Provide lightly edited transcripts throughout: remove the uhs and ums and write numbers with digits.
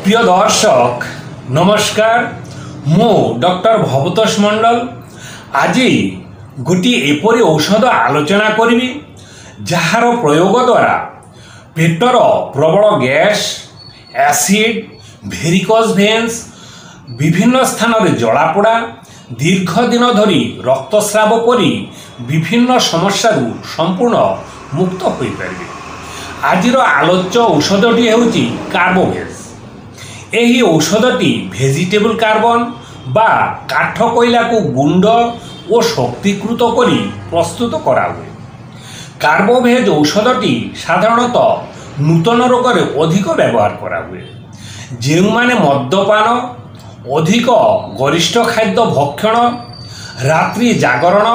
প্রিয় দর্শক নমস্কার, মু ডক্টর ভবতোষ মণ্ডল আজি গোটিଏ এপরি ঔষধ আলোচনা করিবি যাହାର প্রয়োগ দ্বারা পেটর প্রবল গ্যাস, অ্যাসিড, ভেরিকোজ ভেন্স, বিভিন্ন স্থাନରେ জলাপোড়া, দীর্ঘদিন ধরি রক্তস্রাব পরি বিভিন্ন সমস্যাରୁ সম্পূর্ণ মুক্ত ହୋଇପାରିବେ। ଆଜିର ଆଲୋଚ୍ୟ ଔଷଧଟି ହେଉଛି କାର୍ବୋଭେଜ। ଏହି ଔଷଧଟି ଭେଜିଟେବୁଲ କାର୍ବନ ବା କାଠ କୋଇଲାକୁ ଗୁଣ୍ଡ ଓ ଶକ୍ତିକୃତ କରି ପ୍ରସ୍ତୁତ କରାହୁଏ। କାର୍ବୋଭେଜ ଔଷଧଟି ସାଧାରଣତଃ ନୂତନ ରୋଗରେ ଅଧିକ ବ୍ୟବହାର କରାହୁଏ। ଯେଉଁମାନେ ମଦ୍ୟପାନ, ଅଧିକ ଗରିଷ୍ଠ ଖାଦ୍ୟ ଭକ୍ଷଣ, ରାତ୍ରି ଜାଗରଣ,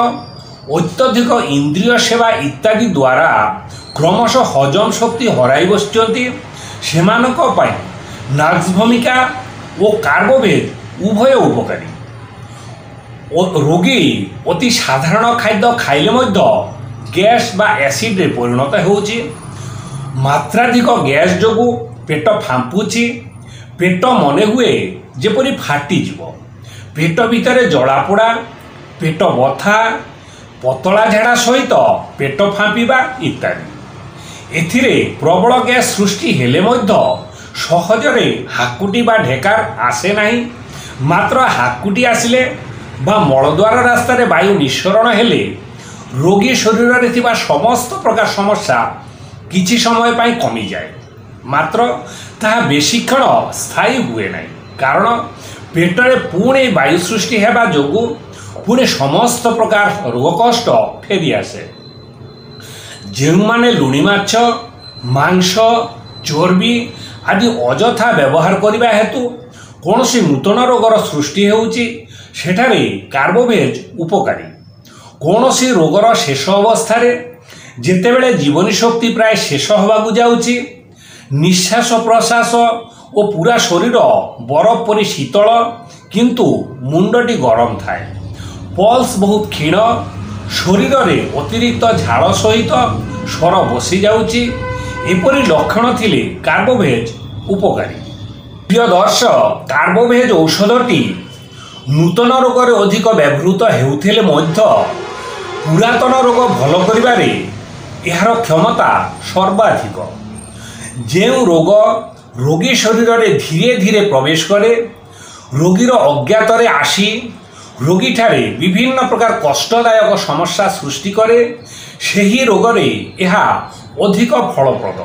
ଅତ୍ୟଧିକ ଇନ୍ଦ୍ରିୟ ସେବା ଇତ୍ୟାଦି ଦ୍ୱାରା କ୍ରମଶଃ ହଜମ ଶକ୍ତି ହରାଇ ବସିଛନ୍ତି, ସେମାନଙ୍କ ପାଇଁ ନାକ୍ସ ଭୂମିକା ଓ କାର୍ବୋଭେଜ ଉଭୟ ଉପକାରୀ। ରୋଗୀ ଅତି ସାଧାରଣ ଖାଦ୍ୟ ଖାଇଲେ ମଧ୍ୟ ଗ୍ୟାସ୍ ବା ଏସିଡ଼ରେ ପରିଣତ ହେଉଛି। ମାତ୍ରାଧିକ ଗ୍ୟାସ୍ ଯୋଗୁଁ ପେଟ ଫାମ୍ପୁଛି, ପେଟ ମନେ ହୁଏ ଯେପରି ଫାଟିଯିବ, ପେଟ ଭିତରେ ଜଳାପୋଡ଼ା, ପେଟ ବଥା, ପତଳା ଝାଡ଼ା ସହିତ ପେଟ ଫାମ୍ପିବା ଇତ୍ୟାଦି। ଏଥିରେ ପ୍ରବଳ ଗ୍ୟାସ୍ ସୃଷ୍ଟି ହେଲେ ମଧ୍ୟ ସହଜରେ ହାକୁଟି ବା ଢେକାର ଆସେ ନାହିଁ। ମାତ୍ର ହାକୁଟି ଆସିଲେ ବା ମଳଦ୍ୱାର ରାସ୍ତାରେ ବାୟୁ ନିଃସରଣ ହେଲେ ରୋଗୀ ଶରୀରରେ ଥିବା ସମସ୍ତ ପ୍ରକାର ସମସ୍ୟା କିଛି ସମୟ ପାଇଁ କମିଯାଏ। ମାତ୍ର ତାହା ବେଶୀକ୍ଷଣ ସ୍ଥାୟୀ ହୁଏ ନାହିଁ, କାରଣ ପେଟରେ ପୁଣି ବାୟୁ ସୃଷ୍ଟି ହେବା ଯୋଗୁଁ ପୁଣି ସମସ୍ତ ପ୍ରକାର ରୋଗ କଷ୍ଟ ଫେରିଆସେ। ଯେଉଁମାନେ ଲୁଣି ମାଛ, ମାଂସ, ଚର୍ବି ଆଦି ଅଯଥା ବ୍ୟବହାର କରିବା ହେତୁ କୌଣସି ନୂତନ ରୋଗର ସୃଷ୍ଟି ହେଉଛି, ସେଠାରେ କାର୍ବୋଭେଜ ଉପକାରୀ। କୌଣସି ରୋଗର ଶେଷ ଅବସ୍ଥାରେ ଯେତେବେଳେ ଜୀବନୀ ଶକ୍ତି ପ୍ରାୟ ଶେଷ ହେବାକୁ ଯାଉଛି, ନିଶ୍ୱାସ ପ୍ରଶ୍ୱାସ ଓ ପୁରା ଶରୀର ବରଫ ପରି ଶୀତଳ, କିନ୍ତୁ ମୁଣ୍ଡଟି ଗରମ ଥାଏ, ପଲ୍ସ ବହୁତ କ୍ଷୀଣ, ଶରୀରରେ ଅତିରିକ୍ତ ଝାଳ ସହିତ ସ୍ୱର ବସିଯାଉଛି, ଏପରି ଲକ୍ଷଣ ଥିଲେ କାର୍ବୋଭେଜ ଉପକାରୀ। ପ୍ରିୟ ଦର୍ଶକ, କାର୍ବୋଭେଜ ଔଷଧଟି ନୂତନ ରୋଗରେ ଅଧିକ ବ୍ୟବହୃତ ହେଉଥିଲେ ମଧ୍ୟ ପୁରାତନ ରୋଗ ଭଲ କରିବାରେ ଏହାର କ୍ଷମତା ସର୍ବାଧିକ। ଯେଉଁ ରୋଗ ରୋଗୀ ଶରୀରରେ ଧୀରେ ଧୀରେ ପ୍ରବେଶ କରେ, ରୋଗୀର ଅଜ୍ଞାତରେ ଆସି ରୋଗୀଠାରେ ବିଭିନ୍ନ ପ୍ରକାର କଷ୍ଟଦାୟକ ସମସ୍ୟା ସୃଷ୍ଟି କରେ, ସେହି ରୋଗରେ ଏହା ଅଧିକ ଫଳପ୍ରଦ।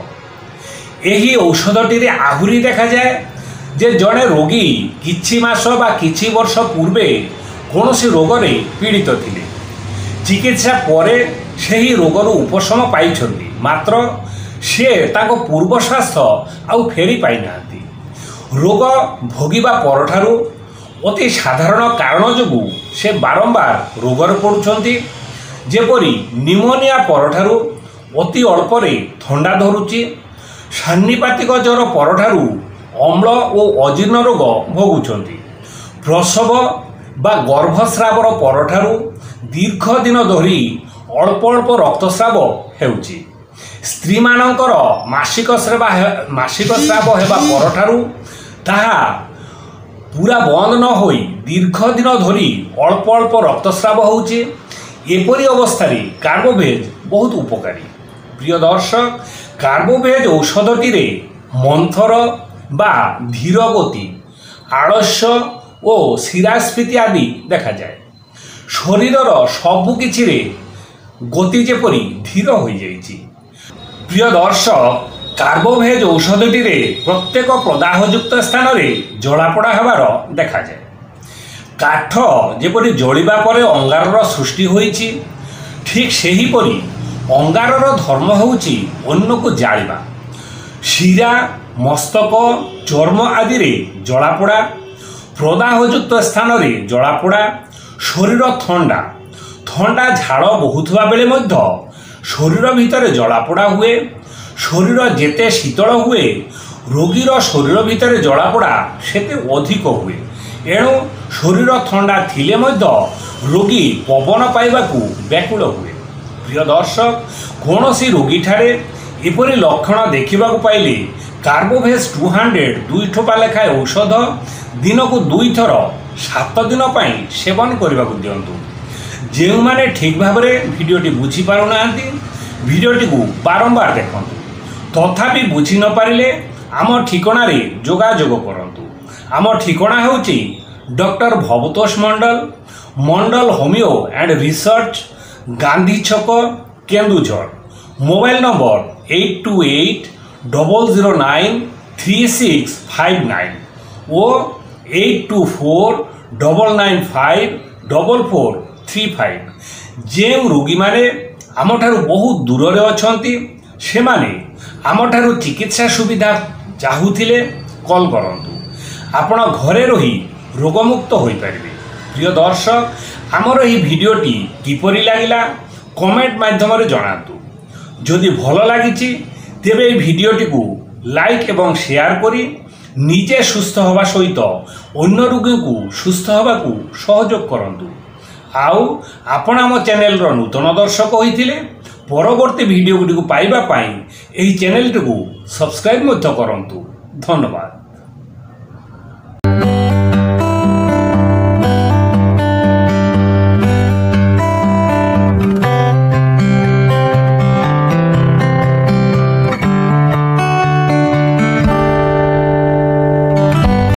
ଏହି ଔଷଧଟିରେ ଆହୁରି ଦେଖାଯାଏ ଯେ ଜଣେ ରୋଗୀ କିଛି ମାସ ବା କିଛି ବର୍ଷ ପୂର୍ବେ କୌଣସି ରୋଗରେ ପୀଡ଼ିତ ଥିଲେ, ଚିକିତ୍ସା ପରେ ସେହି ରୋଗରୁ ଉପଶମ ପାଇଛନ୍ତି, ମାତ୍ର ସେ ତାଙ୍କ ପୂର୍ବ ସ୍ୱାସ୍ଥ୍ୟ ଆଉ ଫେରି ପାଇନାହାନ୍ତି। ରୋଗ ଭୋଗିବା ପରଠାରୁ ଅତି ସାଧାରଣ କାରଣ ଯୋଗୁଁ ସେ ବାରମ୍ବାର ରୋଗରେ ପଡ଼ୁଛନ୍ତି। ଯେପରି ନିମୋନିଆ ପରଠାରୁ ଅତି ଅଳ୍ପରେ ଥଣ୍ଡା ଧରୁଛି, ସାନ୍ନିପାତିକ ଜ୍ୱର ପରଠାରୁ ଅମ୍ଳ ଓ ଅଜୀର୍ଣ୍ଣ ରୋଗ ଭୋଗୁଛନ୍ତି, ପ୍ରସବ ବା ଗର୍ଭସ୍ରାବର ପରଠାରୁ ଦୀର୍ଘ ଦିନ ଧରି ଅଳ୍ପ ଅଳ୍ପ ରକ୍ତସ୍ରାବ ହେଉଛି, ସ୍ତ୍ରୀମାନଙ୍କର ମାସିକ ସ୍ରାବ ହେବା ପରଠାରୁ ତାହା ପୁରା ବନ୍ଦ ନ ହୋଇ ଦୀର୍ଘ ଦିନ ଧରି ଅଳ୍ପ ଅଳ୍ପ ରକ୍ତସ୍ରାବ ହେଉଛି। ଏପରି ଅବସ୍ଥାରେ କାର୍ବୋଭେଜ ବହୁତ ଉପକାରୀ। ପ୍ରିୟ ଦର୍ଶକ, କାର୍ବୋଭେଜ ଔଷଧଟିରେ ମନ୍ଥର ବା ଧୀର ଗତି, ଆଳସ୍ୟ ଓ ଶିରାସ୍ଫୀତି ଆଦି ଦେଖାଯାଏ। ଶରୀରର ସବୁକିଛିରେ ଗତି ଯେପରି ଧୀର ହୋଇଯାଇଛି। ପ୍ରିୟ ଦର୍ଶକ, କାର୍ବୋଭେଜ ଔଷଧଟିରେ ପ୍ରତ୍ୟେକ ପ୍ରଦାହଯୁକ୍ତ ସ୍ଥାନରେ ଜଳାପୋଡ଼ା ହେବାର ଦେଖାଯାଏ। କାଠ ଯେପରି ଜଳିବା ପରେ ଅଙ୍ଗାରର ସୃଷ୍ଟି ହୋଇଛି, ଠିକ୍ ସେହିପରି ଅଙ୍ଗାରର ଧର୍ମ ହେଉଛି ଅନ୍ୟକୁ ଜାଳିବା। ଶିରା, ମସ୍ତକ, ଚର୍ମ ଆଦିରେ ଜଳାପୋଡ଼ା, ପ୍ରଦାହଯୁକ୍ତ ସ୍ଥାନରେ ଜଳାପୋଡ଼ା, ଶରୀର ଥଣ୍ଡା ଝାଳ ବହୁଥିବା ବେଳେ ମଧ୍ୟ ଶରୀର ଭିତରେ ଜଳାପୋଡ଼ା ହୁଏ। ଶରୀର ଯେତେ ଶୀତଳ ହୁଏ, ରୋଗୀର ଶରୀର ଭିତରେ ଜଳାପୋଡ଼ା ସେତେ ଅଧିକ ହୁଏ। ଏଣୁ ଶରୀର ଥଣ୍ଡା ଥିଲେ ମଧ୍ୟ ରୋଗୀ ପବନ ପାଇବାକୁ ବ୍ୟାକୁଳ ହୁଏ। ପ୍ରିୟ ଦର୍ଶକ, କୌଣସି ରୋଗୀଠାରେ ଏପରି ଲକ୍ଷଣ ଦେଖିବାକୁ ପାଇଲେ कार्बोभेज 200 2 ठोपा लेखाएं औषध दिन को 2 थर 7 दिन सेवन करने को दिंतु। जो मैंने ठीक भाव में भिडटी बुझीपारना भिडटी को बारंबार देखूँ तथापि बुझी न पारे आम ठिकाण जोगाजोग करतु। आम ठिकाना हूँ doctor Bhabatosh Mandal Mandal homeo and research Gandhi छक केन्दुझर। मोबाइल नंबर 8280093659 और 8249954435। जो रोगी माने आमठारु बहुत दूर रे अछंती से माने आमठारु चिकित्सा सुविधा चाहूथिले कॉल करंतु। आपण घरे रही रोगमुक्त हो पारे। प्रिय दर्शक आमर यह भिडियोटी किपरि लागिला कमेंट माध्यम जनातु। जदि भल लगी तेबे भिडियोटी को लाइक एवं शेयर करी निजे सुस्थ हवा सहित अन्य रोगी को सुस्थ हवा को सहयोग करंतु। आउ आपण आम चैनल नूतन दर्शक होइथिले परवर्ती भिडियो गुडी को पाइबा पाई एही चैनल को सब्सक्राइब करंतु। धन्यवाद।